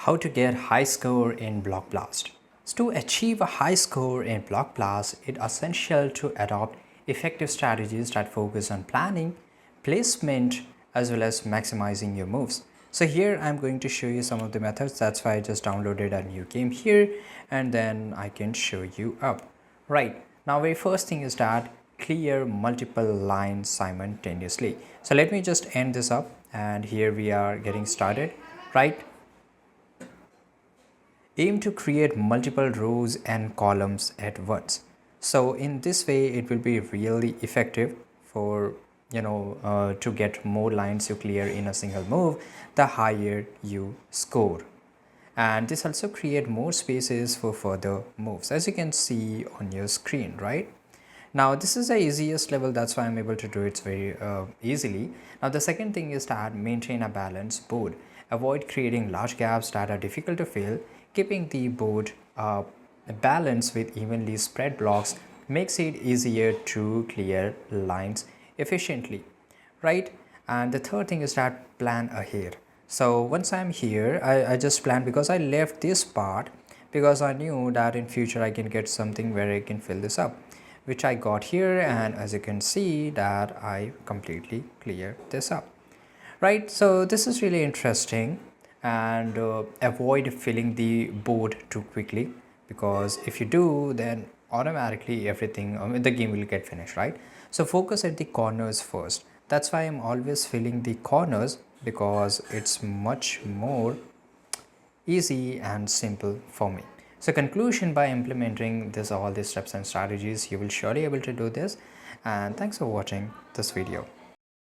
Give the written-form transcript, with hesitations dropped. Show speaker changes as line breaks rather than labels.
How to get high score in Block Blast. So to achieve a high score in Block Blast, it's essential to adopt effective strategies that focus on planning, placement, as well as maximizing your moves. So here I'm going to show you some of the methods. That's why I just downloaded a new game here and then I can show you up. Right, now very first thing is that clear multiple lines simultaneously. So let me just end this up and here we are getting started, right? Aim to create multiple rows and columns at once. So in this way it will be really effective for to get more lines you clear in a single move, the higher you score. And this also create more spaces for further moves, as you can see on your screen, right? Now this is the easiest level, that's why I'm able to do it very easily. Now the second thing is that maintain a balanced board. Avoid creating large gaps that are difficult to fill. Keeping the board balanced with evenly spread blocks makes it easier to clear lines efficiently, right? And the third thing is that plan ahead. So once I'm here, I just planned because I left this part because I knew that in future I can get something where I can fill this up, which I got here, and as you can see that I completely cleared this up, right? So this is really interesting. And avoid filling the board too quickly, because if you do then automatically everything the game will get finished, right? So focus at the corners first. That's why I'm always filling the corners, because it's much more easy and simple for me. So conclusion, by implementing this all these steps and strategies, you will surely able to do this. And thanks for watching this video.